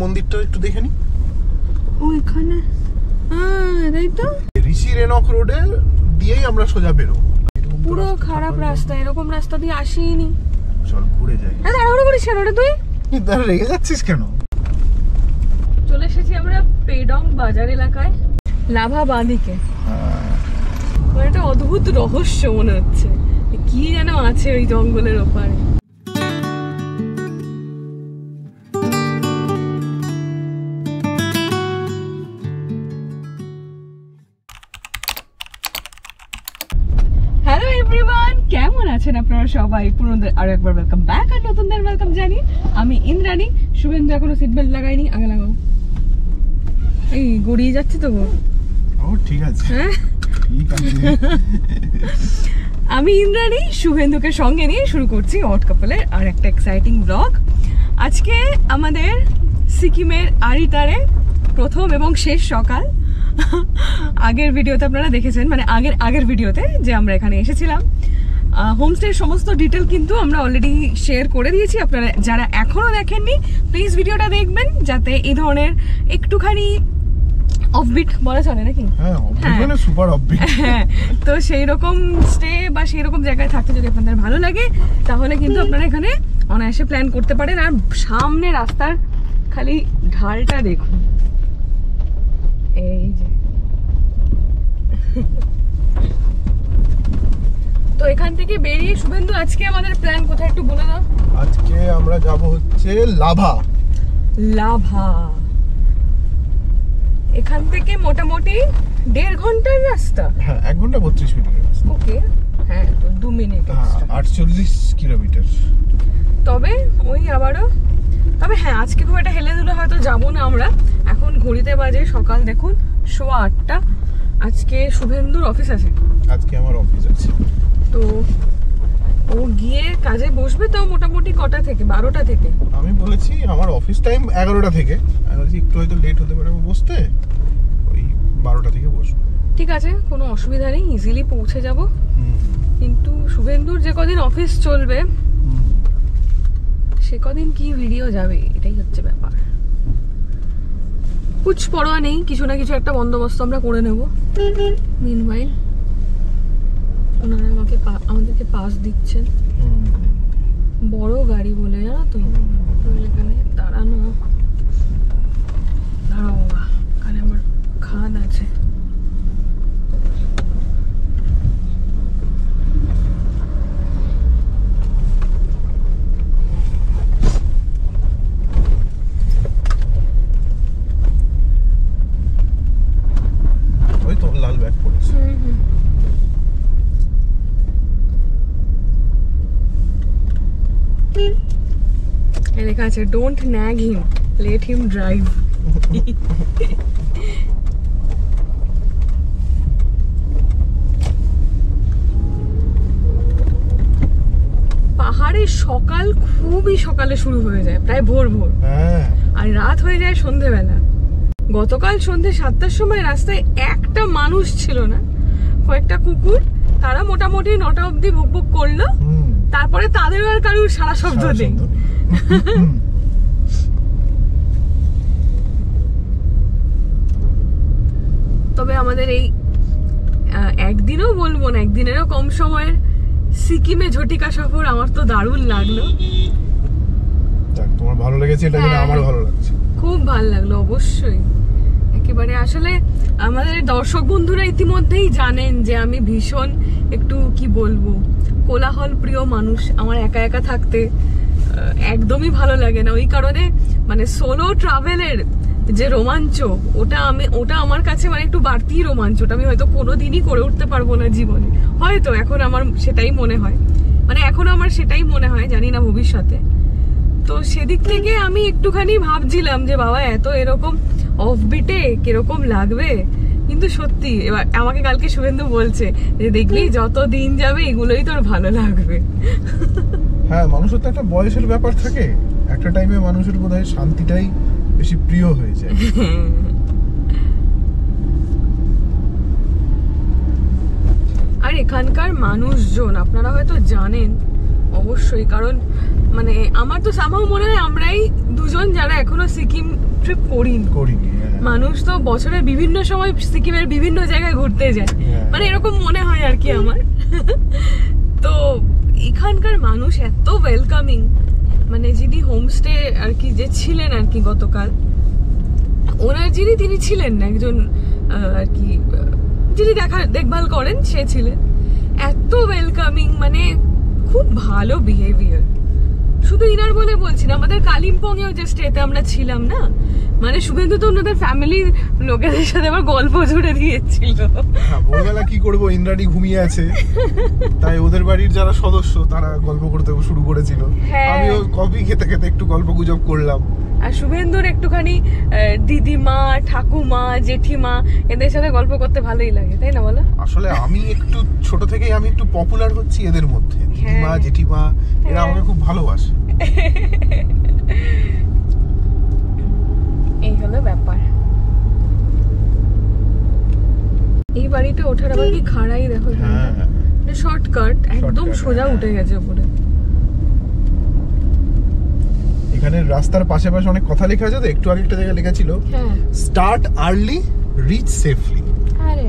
মন্দিরটা একটু দেখে নি। ওইখানে তাই তো, ঋষি রেনক রোডে দিয়েই আমরা সোজা বেরো। পুরো খারাপ রাস্তা, এরকম রাস্তা দিয়ে আসিনি। চল ঘুরে যাই। তাড়াহুড়ো করিস কেন রে তুই? দাঁড়া, রেগে যাচ্ছিস কেন? চলে এসেছি আমরা পেডং বাজার এলাকায়, লাভা বাঁদিকে। একটা অদ্ভুত রহস্য মনে হচ্ছে, কি যেন আছে ওই জঙ্গলের ওপারে। হ্যালো এভরিওয়ান, কেমন আছেন আপনারা সবাই? পুরোদের আরো একবার ওয়েলকাম ব্যাক, আর নতুনদের ওয়েলকাম জানি। আমি ইন্দ্রাণী। শুভেন্দু এখনো সিট বেল্ট লাগাইনি, আগে লাগাও। এই গড়িয়ে যাচ্ছে তো গো। ও ঠিক আছে, হ্যাঁ ঠিক আছে। আমি ইন্দ্রাণী শুভেন্দুকে সঙ্গে নিয়ে শুরু করছি অড কাপলের আর একটা এক্সাইটিং ব্লগ। আজকে আমাদের সিকিমের আরিতারে প্রথম এবং শেষ সকাল। আগের ভিডিওতে আপনারা দেখেছেন, মানে আগের ভিডিওতে যে আমরা এখানে এসেছিলাম। হোমস্টের সমস্ত ডিটেল কিন্তু আমরা অলরেডি শেয়ার করে দিয়েছি। আপনারা যারা এখনো দেখেননি প্লিজ ভিডিওটা দেখবেন, যাতে এই ধরনের একটুখানি অফবিট বলা চলে নাকি? হ্যাঁ, মানে সুপার অফবিট। হ্যাঁ, তো সেই রকম স্টে বা সেই রকম জায়গায় থাকতে যদি আপনাদের ভালো লাগে, তাহলে কিন্তু আপনারা এখানে অনায়াসে প্ল্যান করতে পারেন। আর সামনে রাস্তার খালি ঢালটা দেখুন, এই যে। তো এখান থেকে বেরিয়ে শুভেন্দু, আজকে আমাদের প্ল্যান কোথায় একটু বলে দাও। আজকে আমরা যাব হচ্ছে লাভা। লাভা এখান থেকে মোটামুটি 1.5 ঘন্টার রাস্তা। হ্যাঁ, 1 ঘন্টা 32 মিনিটের রাস্তা। ওকে, হ্যাঁ, তো 2 মিনিট। 48 কিলোমিটার। তবে ওই আবারও, তবে হ্যাঁ, আজকে খুব একটা হেলে দুলে হয়তো যাবো না আমরা। এখন ঘড়িতে বাজে সকাল দেখুন 8:15। আজকে শুভেন্দুর অফিস আছে। আজকে আমার অফিস আছে, তো ও গিয়ে কাজে বসবে তো মোটামুটি কটা থেকে? 12টা থেকে। আমি বলেছি আমার অফিস টাইম 11টা থেকে। আমি বলছি একটু হয়তো লেট হতে পারে বসতে, ওই 12টা থেকে বসবো। ঠিক আছে, কোনো অসুবিধা নেই, ইজিলি পৌঁছে যাব। কিন্তু শুভেন্দুর যে কদিন অফিস চলবে সে কদিন কি ভিডিও যাবে, এটাই হচ্ছে ব্যাপার। কুছ পরোয়া নেই, কিছু না কিছু একটা বন্দোবস্ত আমরা করে নেব। মিনওয়াইল ওনারা আমাদেরকে পাস দিচ্ছেন, বড় গাড়ি বলে, জানো তো। এখানে দাঁড়াও বাবা, এখানে আমার খাদ আছে। ওই তো লাল ব্যাগ পড়েছে। লেখা আছে don't nag him, let him drive. পাহাড়ে সকাল খুবই সকালে শুরু হয়ে যায়, প্রায় ভোর ভোর, আর রাত হয়ে যায় সন্ধেবেলা। গতকাল সন্ধে 7টার সময় রাস্তায় একটা মানুষ ছিল না, কয়েকটা কুকুর, তারা মোটামুটি 9টা অব্দি ভুকভুক করলো। তারপরে তাদের আর কারুর সারা শব্দ নেই। তবে আমাদের এই একদিনও বলবো না, একদিনেরও কম সময়ের সিকিমে ঝটিকা সফর আমার তো দারুণ লাগলো। তোমার ভালো লেগেছে, এটা জেনে আমার ভালো লাগছে, খুব ভালো লাগলো। অবশ্যই, একেবারে। আসলে আমাদের দর্শক বন্ধুরা ইতিমধ্যেই জানেন যে আমি ভীষণ একটু কি বলবো কোলাহল প্রিয় মানুষ। আমার একা একা থাকতে একদমই ভালো লাগে না। ওই কারণে মানে সোলো ট্রাভেলের যে রোমাঞ্চ, ওটা আমার কাছে মানে একটু বাড়তি রোমাঞ্চ। ওটা আমি হয়তো কোনোদিনই করে উঠতে পারবো না জীবনে, হয়তো এখন আমার সেটাই মনে হয়, মানে এখন আমার সেটাই মনে হয়, জানি না ভবিষ্যতে। তো সেদিক থেকে আমি একটুখানি ভাবছিলাম যে বাবা এত এরকম অফবিটে কিরকম লাগবে। কিন্তু সত্যি এবার আমাকে কালকে শুভেন্দু বলছে যে দেখবি যত দিন যাবে এগুলোই তোর ভালো লাগবে। হ্যাঁ, মানুষের তো একটা বয়সের ব্যাপার থাকে, একটা টাইমে মানুষের বোধহয় শান্তিটাই বেশি প্রিয় হয়ে যায়। আর এখানকার মানুষজন আপনারা হয়তো জানেন অবশ্যই, কারণ মানে আমার তো সামহাও মনে হয় আমরাই দুজন যারা এখনো সিকিম ট্রিপ করিনি। মানুষ তো বছরের বিভিন্ন সময় সিকিমের বিভিন্ন জায়গায় ঘুরতে যায়, মানে এরকম মনে হয় আর কি আমার। তো এখানকার মানুষ এত ওয়েলকামিং, মানে যিনি হোমস্টে আর কি যে ছিলেন আর কি গতকাল, ওনার তিনি ছিলেন না, একজন আর কি যিনি দেখভাল করেন সে ছিলেন। এত ওয়েলকামিং, মানে খুব ভালো বিহেভিয়ার। শুধু ইনার বলে বলছি না, আমাদের কালিম্পং এও যে স্টেতে আমরা ছিলাম না, মানে শুভেন্দু তো ওনাদের ফ্যামিলির লোকেদের সাথে আবার গল্প জুড়ে দিয়েছিল। ভোরবেলা কি করবো, ইন্দ্রাণী ঘুমিয়ে আছে, তাই ওদের বাড়ির যারা সদস্য তারা গল্প করতে শুরু করেছিল। আমিও কফি খেতে খেতে একটু গল্প গুজব করলাম। আর শুভেন্দুর একটুখানি দিদিমা, ঠাকুমা, জেঠিমা এদের সাথে গল্প করতে ভালোই লাগে, তাই না বলো? আসলে আমি একটু ছোট থেকেই আমি একটু পপুলার হচ্ছি এদের মধ্যে। দিদিমা, জেঠিমা এরা আমাকে খুব ভালোবাসে। এই হলো ব্যাপার। এই বাড়িটা ওঠার আবার কি খাড়াই দেখো, শর্টকাট একদম সোজা উঠে গেছে উপরে। এখানে রাস্তার পাশে পাশে অনেক কথা লেখা আছে, তো একটু আগে একটা জায়গায় লেখা ছিল স্টার্ট আর্লি রিচ সেফলি।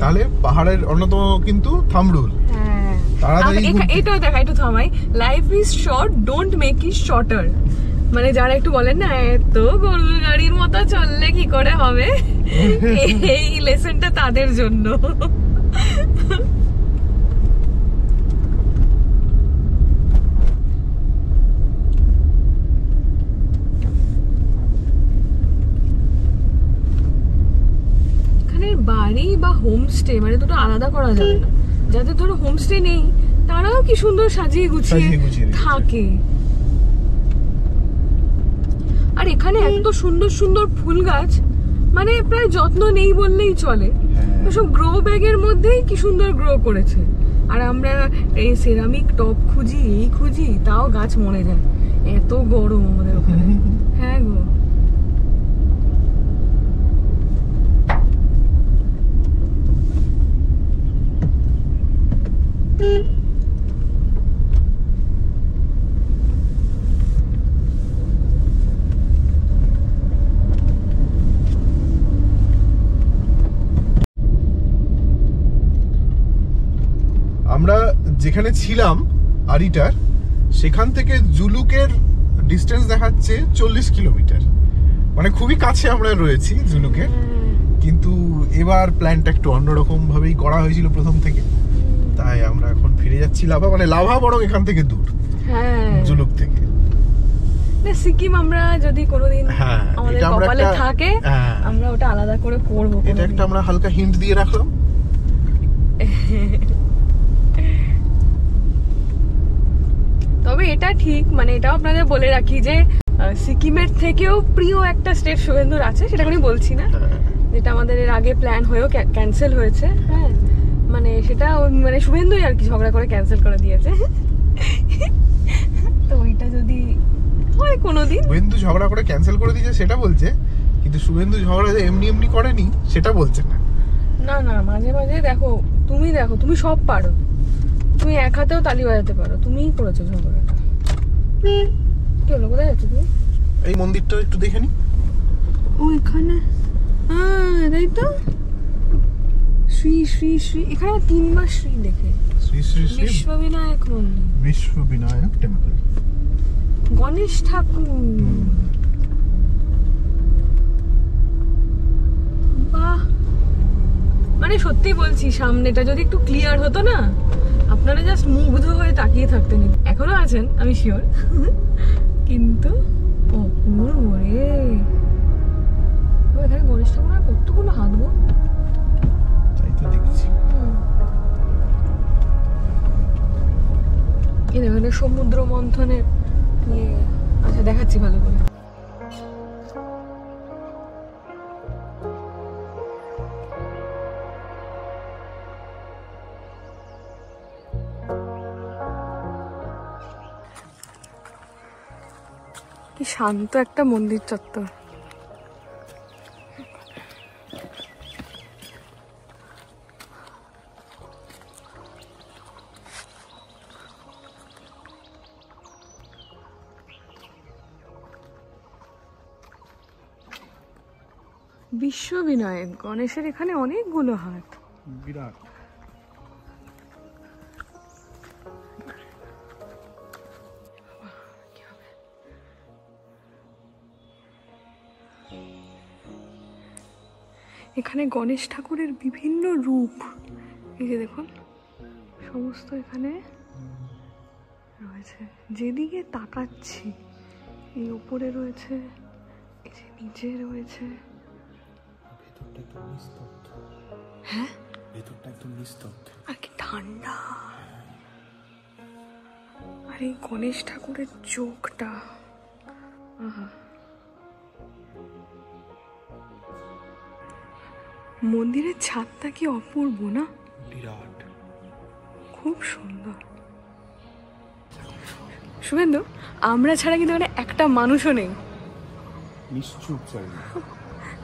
তাহলে পাহাড়ের অন্যতম কিন্তু থাম্ব রুল। এটাও দেখা, একটু থামাই, life is short, don't make it shorter. মানে যারা একটু বলেন না এত গরুর গাড়ির মতো চললে কি করে হবে, এই লেসনটা তাদের জন্য। বাড়ি বা হোমস্টে মানে দুটো আলাদা করা যাবে না। যাদের ধরো হোমস্টে নেই তারাও কি সুন্দর সাজিয়ে গুছিয়ে থাকে। আর এখানে এত সুন্দর সুন্দর ফুল গাছ, মানে প্রায় যত্ন নেই বললেই চলে। সব গ্রো ব্যাগের মধ্যেই কি সুন্দর গ্রো করেছে। আর আমরা এই সেরামিক টপ খুঁজি তাও গাছ মরে যায়, এত গরম আমাদের ওখানে। হ্যাঁ গো, আমরা যেখানে ছিলাম আরিটার, সেখান থেকে জুলুকের ডিস্টেন্স দেখাচ্ছে 40 কিলোমিটার, মানে খুবই কাছে আমরা রয়েছি জুলুকের। কিন্তু এবার প্ল্যানটা একটু অন্যরকম ভাবেই করা হয়েছিল প্রথম থেকে, তাই আমরা এখন ফিরে যাচ্ছি লাভা। মানে লাভা বরং এখান থেকে দূর, জুলুক থেকে। সিকিম আমরা যদি কোনোদিন আমাদের কপালে থাকে আমরা ওটা আলাদা করে করব। এটা একটা আমরা হালকা হিন্ট দিয়ে রাখলাম। তবে এটা ঠিক, মানে এটাও আপনাদের বলে রাখি যে সিকিমের থেকেও প্রিয় একটা স্টেট শুভেন্দুর আছে, সেটা আমি বলছি না, যেটা আমাদের এর আগে প্ল্যান হয়েও ক্যান্সেল হয়েছে। হ্যাঁ, মানে সেটা মানে শুভেন্দুই আর কি ঝগড়া করে ক্যান্সেল করে দিয়েছে। তো ওইটা যদি হয় কোনোদিন, শুভেন্দু ঝগড়া করে ক্যান্সেল করে দিয়েছে সেটা বলছে, কিন্তু শুভেন্দু ঝগড়া যে এমনি এমনি করেনি সেটা বলছে না। না না, মাঝে মাঝে দেখো তুমি সব পারো, তুমি এক হাতেও তালি বাজাতে পারো, তুমিই করেছো ঝগড়াটা। কি হলো, কোথায় যাচ্ছ তুমি? এই মন্দিরটা একটু দেখে নি। ও এখানে, তাই তো, শ্রী শ্রী শ্রী, এখানে 3 মাস শ্রী লেখে, শ্রী শ্রী শ্রী বিশ্ববিনায়ক মন্দির, বিশ্ববিনায়ক টেম্পল, গণেশ ঠাকুর। বাহ, মানে সত্যি বলছি, সামনেটা যদি একটু ক্লিয়ার হতো না, আপনারা জাস্ট মুগ্ধ হয়ে তাকিয়ে থাকতেন। এখনো আছেন আমি শিওর, কিন্তু অপূর্ব রে। এখানে গণেশ ঠাকুর কতগুলো হাত গো, তাই তো দেখছি। এখানে সমুদ্র মন্থনের আচ্ছা দেখাচ্ছি ভালো করে। কি শান্ত একটা মন্দির চত্বর। বিশ্ববিনায়ক গণেশের এখানে অনেকগুলো হাট। বিরাট। এখানে গণেশ ঠাকুরের বিভিন্ন রূপ, এই যে দেখুন সমস্ত এখানে রয়েছে। যেদিকে তাকাচ্ছি এই উপরে রয়েছে, এই যে নিচে রয়েছে। ভেতরটা একদম নিস্তব্ধ। হ্যাঁ, ভেতরটা একদম নিস্তব্ধ আর কি ঠান্ডা। আর এই গণেশ ঠাকুরের চোখটা, আহা। মন্দিরের ছাদটা কি অপূর্ব না? বিরাট, খুব সুন্দর। শুভেন্দু, আমরা ছাড়া কিন্তু এখানে একটা মানুষও নেই, নিশ্চুপ জায়গা।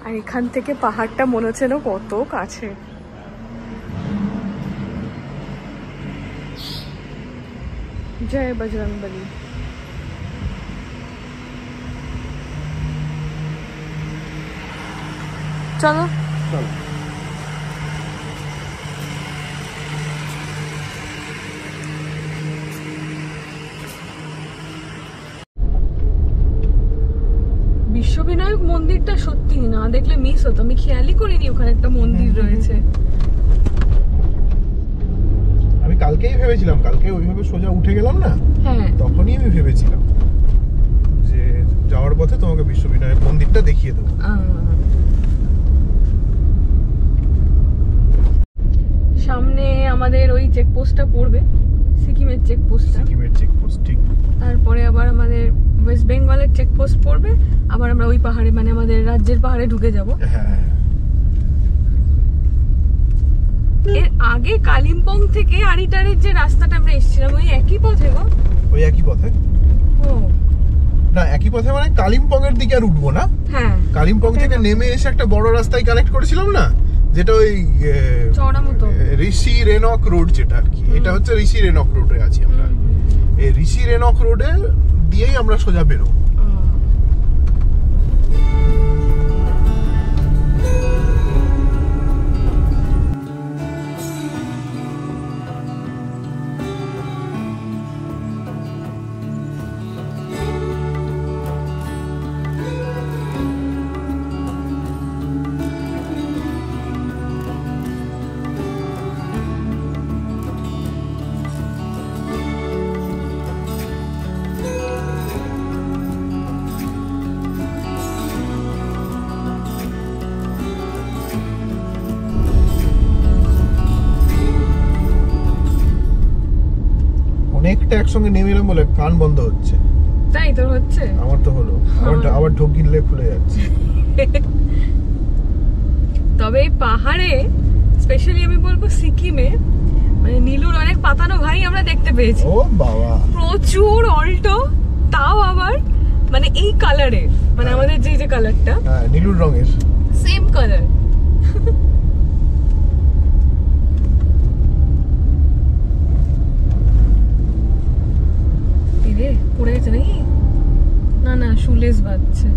আর এখান থেকে পাহাড়টা মনে হচ্ছে না কত কাছে। জয় বজরংবলী। চলো চলো। বিশ্ববিনায়ক মন্দিরটা সত্যি না দেখলে মিস হতো। আমি খেয়ালই করিনি ওখানে একটা মন্দির রয়েছে। আমি কালকেই ভেবেছিলাম, কালকে ওইভাবে সোজা উঠে গেলাম না, হ্যাঁ তখনই আমি ভেবেছিলাম যে যাওয়ার পথে তোমাকে বিশ্ববিনায়ক মন্দিরটা দেখিয়ে দেবো। সামনে আমাদের ওই চেকপোস্টটা পড়বে, সিকিমের চেকপোস্টটা। সিকিমের চেকপোস্ট, ঠিক। তারপরে আবার আমাদের ওয়েস্ট বেঙ্গলের চেকপোস্ট পড়বে, আবার আমরা ওই পাহাড়ে মানে আমাদের রাজ্যের পাহাড়ে ঢুকে যাব। হ্যাঁ, এর আগে কালিম্পং থেকে আরিটারের যে রাস্তাটা আমরা এসেছিলাম ওই একই পথে গো? ওই একই পথে। ও না, একই পথে মানে কালিম্পং এর দিকে আর উঠবো না। হ্যাঁ, কালিম্পং থেকে নেমে এসে একটা বড় রাস্তায় কানেক্ট করেছিলাম না, যেটা ওই চওড়া মতো ঋষি রেনক রোড, যেটা আর কি। এটা হচ্ছে ঋষি রেনক রোডে আছি আমরা। এই ঋষি রেনক রোডে দিয়েই আমরা সোজা বেরোবো। অনেকটা একসঙ্গে নেমে এলাম বলে কান বন্ধ হচ্ছে। তাই তোর হচ্ছে? আমার তো হলো, আবার ঢোক গিললে খুলে যাচ্ছে। তবে এই পাহাড়ে স্পেশালি আমি বলবো সিকিমে মানে নীলুর অনেক পাতানো ভাই আমরা দেখতে পেয়েছি। ও বাবা, প্রচুর অল্টো, তাও আবার মানে এই কালারে, মানে আমাদের যে কালারটা, হ্যাঁ নীলুর রঙের সেম কালার। পড়ে গেছে নাকি? না না, শুলেস বাজছে।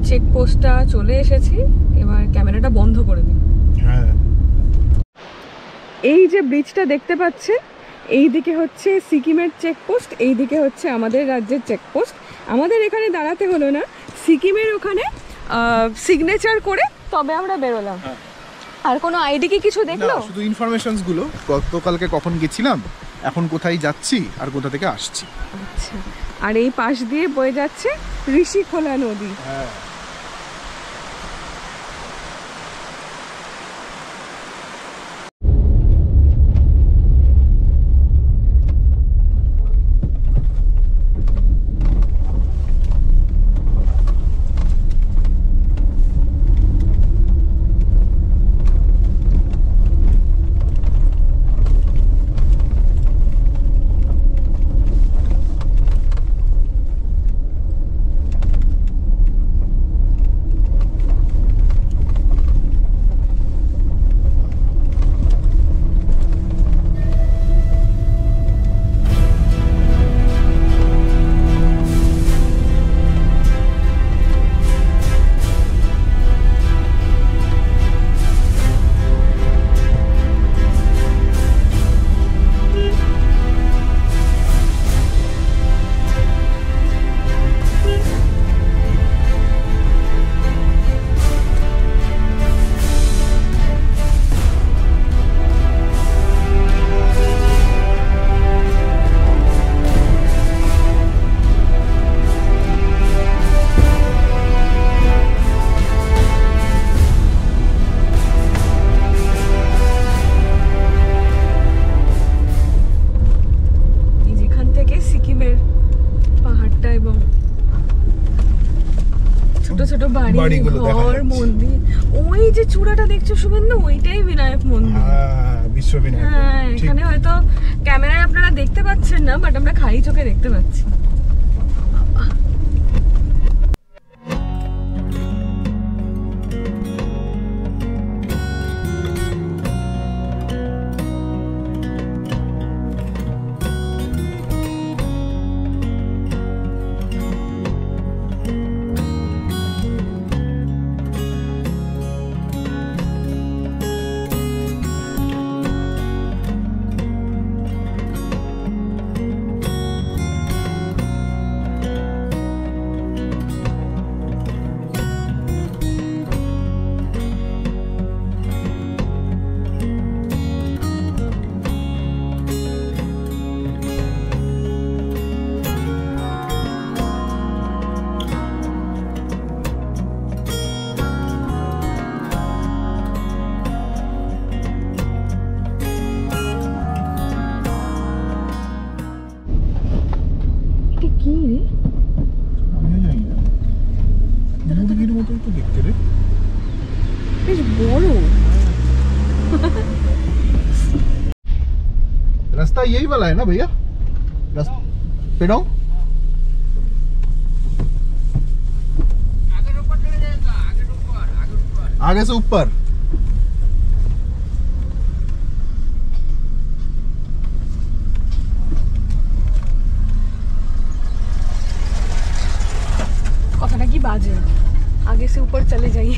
চেকপোস্টটা চলে এসেছি, এবার ক্যামেরাটা বন্ধ করে দিই। হ্যাঁ, এই যে ব্রিজটা দেখতে পাচ্ছেন, এই দিকে হচ্ছে সিকিমের চেকপোস্ট, এই দিকে হচ্ছে আমাদের রাজ্যের চেকপোস্ট। আমাদের এখানে দাঁড়াতে হলো না, সিকিমের ওখানে সিগনেচার করে তবে আমরা বেরোলাম। আর কোনো আইডি কি কিছু দেখলো? শুধু ইনফরমেশনস গুলো, গতকালকে কখন গেছিলাম, এখন কোথায় যাচ্ছি আর কোথা থেকে আসছি। আচ্ছা, আর এই পাশ দিয়ে বয়ে যাচ্ছে ঋষিখোলা নদী। হ্যাঁ, ছোট বাড়ি, বাড়িগুলো দেখা ঘর, যাচ্ছে। মন্দির। ওই যে চূড়াটা দেখছো শুভেন্দু, ওইটাই বিনায়ক মন্দির। হ্যাঁ, বিশ্ববিনায়ক। হ্যাঁ, ঠিক। এখানে হয়তো ক্যামেরায় আপনারা দেখতে পাচ্ছেন না, বাট আমরা খালি চোখে দেখতে পাচ্ছি। এটা কি রে? আমিও জানি না, মুরগির মতোই তো দেখতে রে। বেশ বড়। रास्ता यही वाला है ना भैया? रास्ता पेड़ों आगे से ऊपर। কথাটা কি বাজে, আগে সে উপর চলে যাই।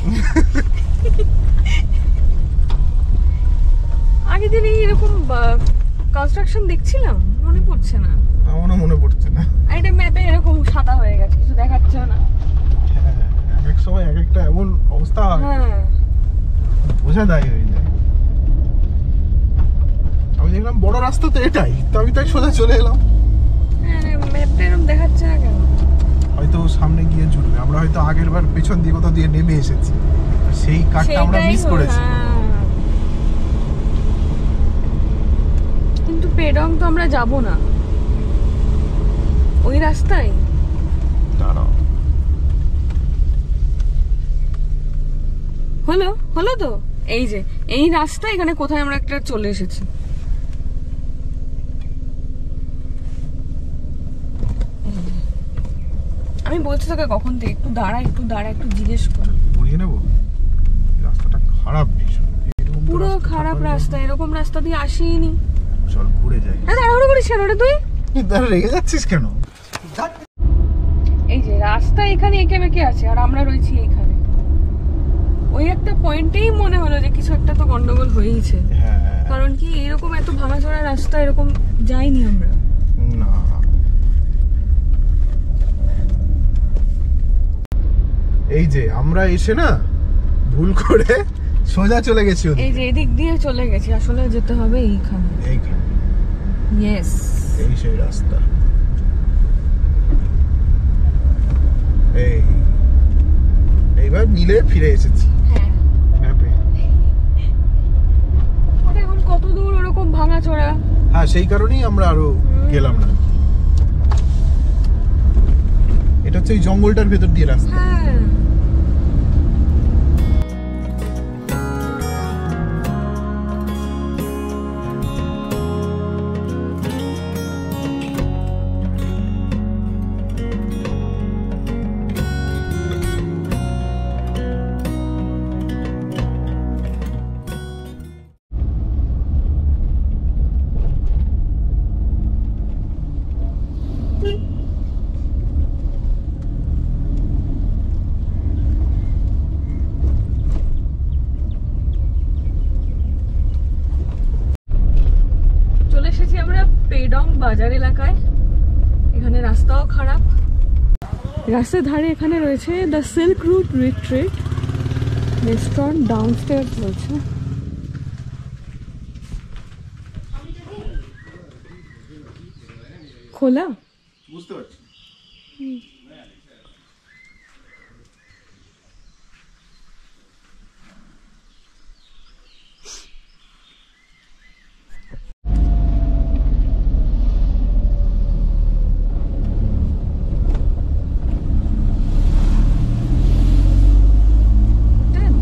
আগে দিন এরকম কনস্ট্রাকশন দেখছিলাম, মনে পড়ছে না। আমারও মনে পড়ছে না। আর এটা ম্যাপে এরকম সাদা হয়ে গেছে, কিছু দেখাচ্ছে না। হ্যাঁ, এক এক সময় এক একটা এমন অবস্থা হয়, হ্যাঁ, বোঝা দায় হয়ে যায়। আমি দেখলাম বড় রাস্তা তো এটাই, তো আমি তাই সোজা চলে এলাম। ম্যাপটা এরকম দেখাচ্ছে না কেন? হয়তো সামনে গিয়ে জুড়বে, আমরা হয়তো আগের বার পেছন দিয়ে কোথাও দিয়ে নেমে এসেছি, আর সেই কাটটা আমরা সেটাই মিস হলো, করেছি। হ্যাঁ। কিন্তু পেডং তো আমরা যাব না ওই রাস্তায়। দাঁড়াও, হলো হলো তো, এই যে এই রাস্তা, এখানে কোথায় আমরা একটা চলে এসেছি। আমি বলছি তোকে কখন থেকে, একটু দাঁড়া একটু দাঁড়া, একটু জিজ্ঞেস কর। ঘুরিয়ে নেবো। রাস্তাটা খারাপ ভীষণ, এরকম তো পুরো রাস্তা খারাপ থাকার রাস্তা, এরকম রাস্তা দিয়ে আসিনি। জন্য চল ঘুরে যাই। তাড়াহুড়ো করিস কেন রে তুই? দাঁড়া, রেগে যাচ্ছিস কেন? এই যে রাস্তা এখানে এঁকে বেঁকে আছে, আর আমরা রয়েছি এইখানে। ওই একটা পয়েন্টেই মনে হলো যে কিছু একটা তো গন্ডগোল হয়েইছে। হ্যাঁ, কারণ কি এরকম এত ভাঙাচোরা রাস্তা এরকম যাইনি আমরা। না এই যে আমরা এসে না ভুল করে সোজা চলে গেছি এই ওদিকে। যে এদিক দিয়ে চলে গেছি, আসলে যেতে হবে এইখানে। এইখানে ইয়েস, এই সেই রাস্তা। এইবার মিলে ফিরে এসেছি হ্যাঁ। ম্যাপে। ওটা এখন কত দূর ওরকম ভাঙাচোরা। হ্যাঁ, সেই কারণেই আমরা আরো গেলাম না। এটা হচ্ছে এই জঙ্গলটার ভেতর দিয়ে রাস্তা। হ্যাঁ, চলে এসেছি আমরা পেডং বাজার এলাকায়। এখানে রাস্তাও খারাপ। রাস্তার ধারে এখানে রয়েছে the silk route retreat restaurant, ডাউনস্টেয়ার্স রয়েছে। খোলা? বুঝতে পারছি।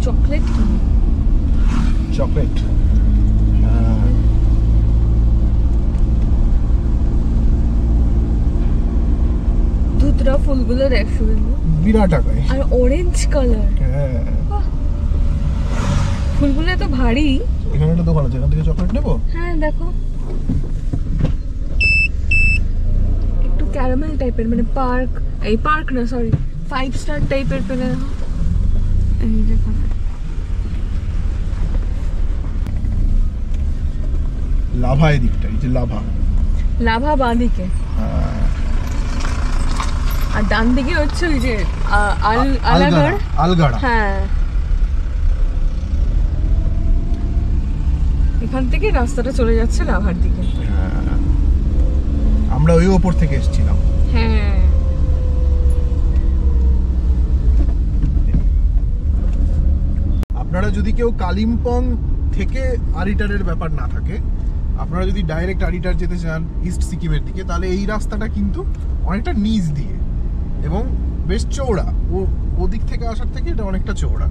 চকলেট কি? চকলেট। ধুতরা ফুলগুলো দেখ শুধু, বিরাট আকায়। আর অরেঞ্জ কালার। হ্যাঁ, ফুলগুলো এত ভারী। এখানে একটা দোকান আছে, এখান থেকে চকলেট নেবো। হ্যাঁ দেখো, একটু ক্যারামেল টাইপের, মানে পার্ক না সরি 5 স্টার টাইপের পেলে দেখো। এই দেখো, লাভা এদিকটা, এই যে লাভা বাঁদিকে, হ্যাঁ। আর ডান দিকে হচ্ছে ওই যে আলাগড়। আলগাড়া। হ্যাঁ, এখান থেকে রাস্তাটা চলে যাচ্ছে লাভার দিকে। হ্যাঁ, আমরা ওই ওপর থেকে এসেছিলাম। হ্যাঁ, আপনারা যদি কেউ কালিম্পং থেকে আরিটারের ব্যাপার না থাকে, আপনারা যদি ডাইরেক্ট আরিটার যেতে চান ইস্ট সিকিমের দিকে, তাহলে এই রাস্তাটা কিন্তু অনেকটা নিচ দিয়ে এবং বেশ চওড়া। ওদিক থেকে আসার থেকে এটা অনেকটা চওড়া।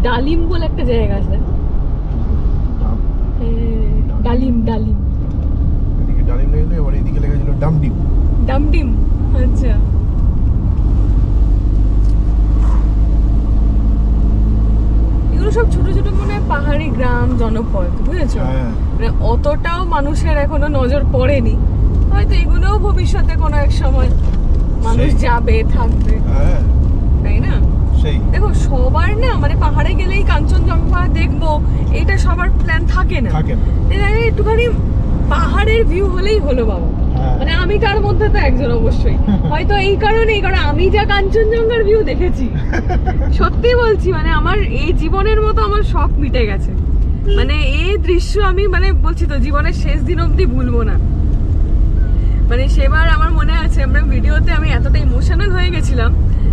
ডালিম বলে একটা জায়গা আছে। ডালিম এদিকে ডালিম লেগে, এবার এদিকে লেগেছিল ডামডিম। আচ্ছা, এগুলো সব ছোট ছোট মনে হয় পাহাড়ি গ্রাম, জনপদ, বুঝেছো? মানে অতটাও মানুষের এখনো নজর পড়েনি। হয়তো এগুলোও ভবিষ্যতে কোনো এক সময় মানুষ যাবে, থাকবে, তাই না? দেখো সবার না, মানে পাহাড়ে গেলেই কাঞ্চনজঙ্ঘা দেখবো এটা সবার প্ল্যান থাকে না। একটুখানি পাহাড়ের ভিউ হলেই হলো বাবা। মানে আমি তার মধ্যে তো একজন অবশ্যই। হয়তো এই কারণেই, কারণ আমি যা কাঞ্চনজঙ্ঘার ভিউ দেখেছি, সত্যি বলছি, মানে আমার এই জীবনের মতো আমার শখ মিটে গেছে। মানে এই দৃশ্য আমি মানে বলছি তো জীবনের শেষ দিন অবধি ভুলবো না। মানে সেবার আমার মনে আছে আমরা ভিডিওতে আমি এতটা ইমোশনাল হয়ে গেছিলাম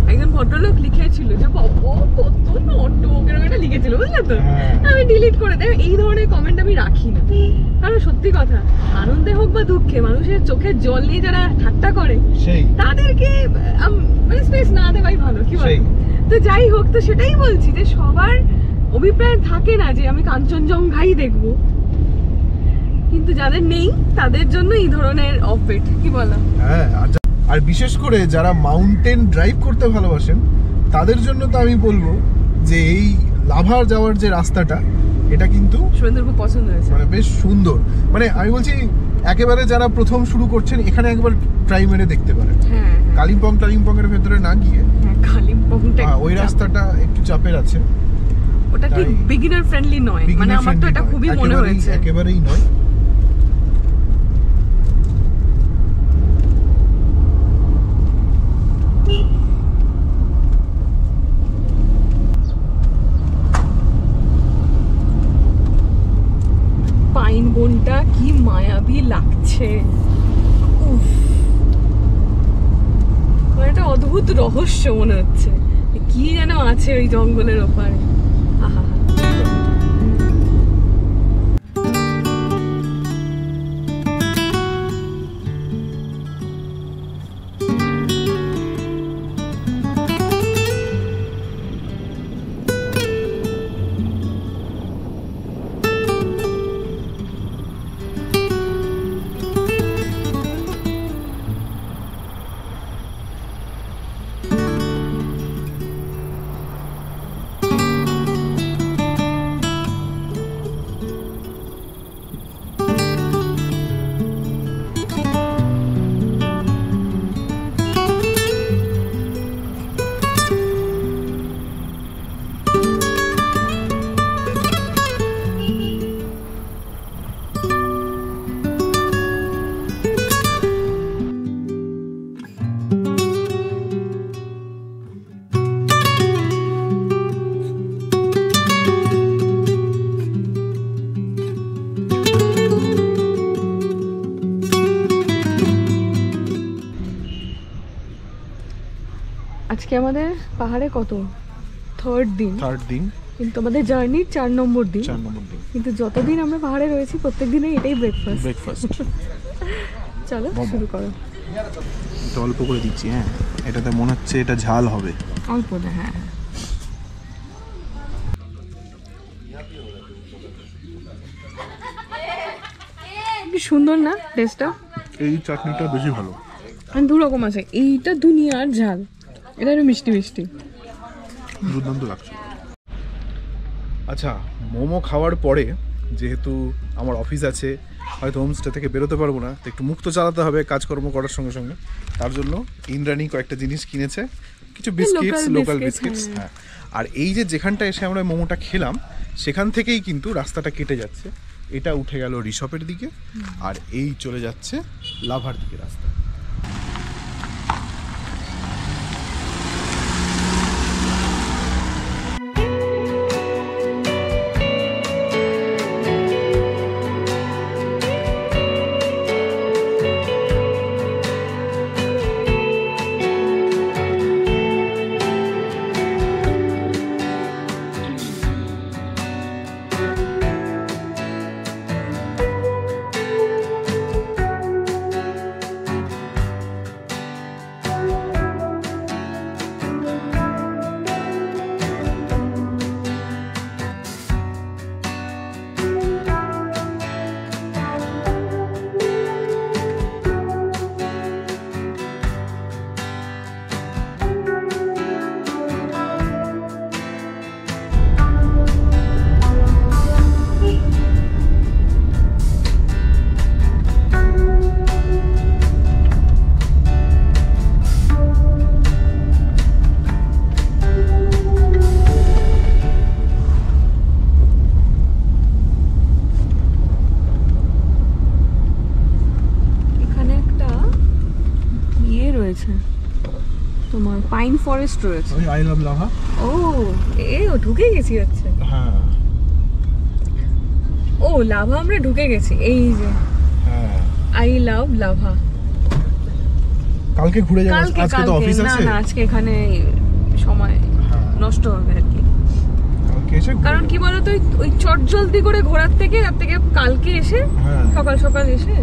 একজন ভদ্রলোক লিখেছিল যে বাবা কত নটক, এরকম একটা লিখেছিল, বুঝলে তো? হ্যাঁ। আমি ডিলিট করে দেয়, এই ধরনের কমেন্ট আমি রাখি না। কারণ সত্যি কথা, আনন্দে হোক বা দুঃখে মানুষের চোখের জল নিয়ে যারা ঠাট্টা করে সেই তাদেরকে মানে স্পেস না দেওয়াই ভালো, কি বল? সেই। তো যাই হোক, তো সেটাই বলছি যে সবার অভিপ্রায় থাকে না যে আমি কাঞ্চনজঙ্ঘাই দেখবো, কিন্তু যাদের নেই তাদের জন্য এই ধরনের অফবেট, কি বলো? হ্যাঁ, আর বিশেষ করে যারা মাউন্টেন ড্রাইভ করতে ভালোবাসেন তাদের জন্য তো আমি বলবো যে এই লাভার যাওয়ার যে রাস্তাটা, এটা কিন্তু সুরেন্দ্র খুব পছন্দ হয়েছে। মানে বেশ সুন্দর। মানে আমি বলছি একেবারে যারা প্রথম শুরু করছেন এখানে একবার ট্রাই মেরে দেখতে পারেন। হ্যাঁ, কালিম্পং এর ভেতরে না গিয়ে কালিম্পংটা ওই রাস্তাটা একটু চাপের আছে, ওটা ঠিক বিগিনার ফ্রেন্ডলি নয়, মানে আমার তো এটা খুবই মনে হয়েছে। একেবারেই নয়। পাইন বনটা কি মায়াবী লাগছে, উফ, একটা অদ্ভুত রহস্য মনে হচ্ছে, কি যেন আছে ওই জঙ্গলের ওপারে। আহা, আজকে আমাদের পাহাড়ে কত থার্ড দিন, কিন্তু আমাদের জার্নির 4 নম্বর দিন। কিন্তু যতদিন আমরা পাহাড়ে রয়েছি প্রত্যেক দিনে এটাই ব্রেকফাস্ট। চলো শুরু করো। এটা অল্প করে দিচ্ছি। হ্যাঁ, এটাতে মনে হচ্ছে এটা ঝাল হবে অল্প না। হ্যাঁ, কি সুন্দর না টেস্টটা? এই চাটনিটা বেশি ভালো। দু রকম আছে, এইটা দুনিয়ার ঝাল, এটা একটু মিষ্টি মিষ্টি, দুর্দান্ত লাগছে। আচ্ছা, মোমো খাওয়ার পরে যেহেতু আমার অফিস আছে, হয়তো হোমস্টে থেকে বেরোতে পারবো না, তো একটু মুক্ত চালাতে হবে কাজকর্ম করার সঙ্গে সঙ্গে। তার জন্য ইন্দ্রাণী কয়েকটা জিনিস কিনেছে, কিছু বিস্কিটস, লোকাল বিস্কিটস। হ্যাঁ, আর এই যে যেখানটা এসে আমরা মোমোটা খেলাম সেখান থেকেই কিন্তু রাস্তাটা কেটে যাচ্ছে, এটা উঠে গেল রিসপের দিকে, আর এই চলে যাচ্ছে লাভার দিকে রাস্তা। তোমার পাইন ফরেস্ট রয়েছে। ওই আই লাভ লাভা। ও ঢুকে গেছি হচ্ছে। হ্যাঁ, ও লাভা আমরা ঢুকে গেছি, এই যে হ্যাঁ আই লাভ লাভা। কালকে ঘুরে যাবো, আজকে তো অফিস আছে। না আজকে এখানে সময় নষ্ট হবে আর কি। কারণ কি বলতো ওই চট জলদি করে ঘোরার থেকে তার থেকে কালকে এসে সকাল সকাল এসে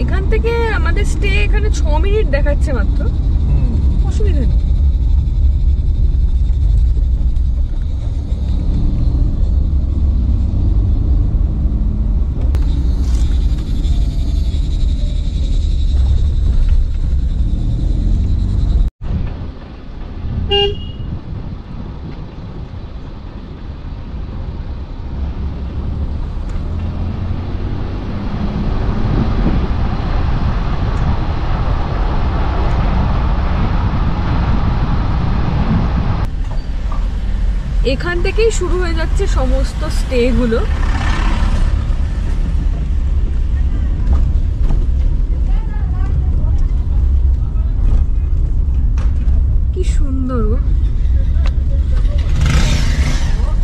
এখান থেকে আমাদের স্টে এখানে 6 মিনিট দেখাচ্ছে মাত্র, অসুবিধা নেই। এখান থেকেই শুরু হয়ে যাচ্ছে সমস্ত স্টে গুলো। কি সুন্দর,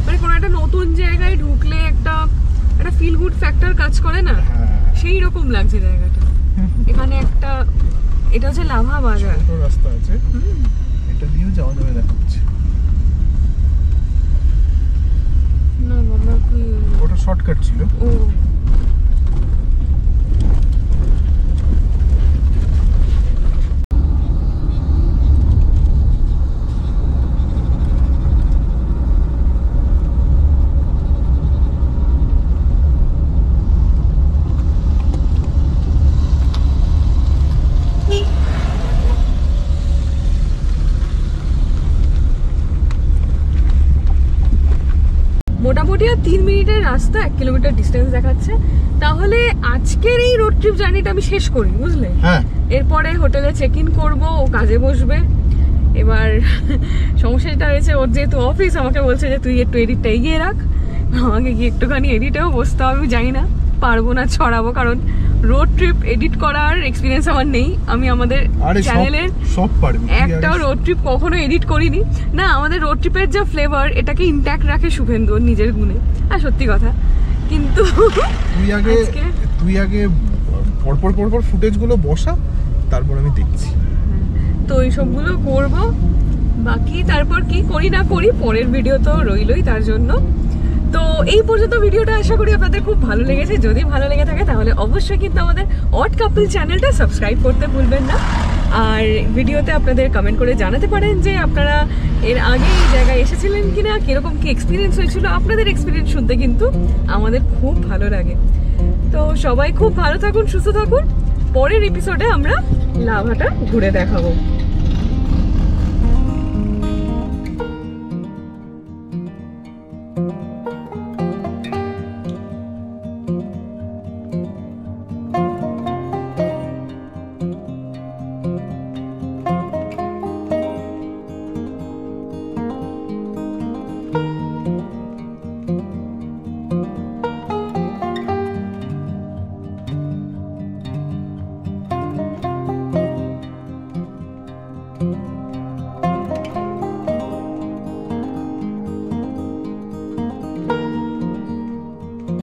মানে কোনো একটা নতুন জায়গায় ঢুকলে একটা ফিল গুড ফ্যাক্টর কাজ করে না, সেই রকম লাগছে জায়গাটা। এখানে একটা, এটা হচ্ছে লাভা বাজার, রাস্তা আছে, এটা দিয়েও যাওয়া যাবে দেখাচ্ছে। না বাবা, ওটা শর্টকাট ছিল। ও মোটামুটি আর 3 মিনিটের রাস্তা, 1 কিলোমিটার ডিস্টেন্স দেখাচ্ছে। তাহলে আজকের এই রোড ট্রিপ জার্নিটা আমি শেষ করি, বুঝলে? হ্যাঁ। এরপরে হোটেলে চেক ইন করবো, ও কাজে বসবে। এবার সমস্যাটা হয়েছে, ওর যেহেতু অফিস, আমাকে বলছে যে তুই একটু এডিটটা এগিয়ে রাখ। আমাকে গিয়ে একটুখানি এডিটেও বসতে হবে, আমি জানি না পারবো না ছড়াবো, কারণ রোড ট্রিপ এডিট করার এক্সপিরিয়েন্স আমার নেই। আমি আমাদের চ্যানেলের সব পারবি, একটাও রোড ট্রিপ কখনো এডিট করিনি না। আমাদের রোড ট্রিপের যা ফ্লেভার, এটাকে ইনট্যাক্ট রাখে শুভেন্দু নিজের গুণে, আর সত্যি কথা। কিন্তু তুই আগে পরপর ফুটেজ গুলো বসা, তারপর আমি দেখছি। তো এইসবগুলো করবো, বাকি তারপর কি করি না করি পরের ভিডিও তো রইলই তার জন্য। তো এই পর্যন্ত ভিডিওটা আশা করি আপনাদের খুব ভালো লেগেছে। যদি ভালো লেগে থাকে তাহলে অবশ্যই কিন্তু আমাদের অড কাপল চ্যানেলটা সাবস্ক্রাইব করতে ভুলবেন না। আর ভিডিওতে আপনাদের কমেন্ট করে জানাতে পারেন যে আপনারা এর আগে এই জায়গায় এসেছিলেন কিনা, কিরকম কি এক্সপিরিয়েন্স হয়েছিল। আপনাদের এক্সপিরিয়েন্স শুনতে কিন্তু আমাদের খুব ভালো লাগে। তো সবাই খুব ভালো থাকুন, সুস্থ থাকুন। পরের এপিসোডে আমরা লাভাটা ঘুরে দেখাবো।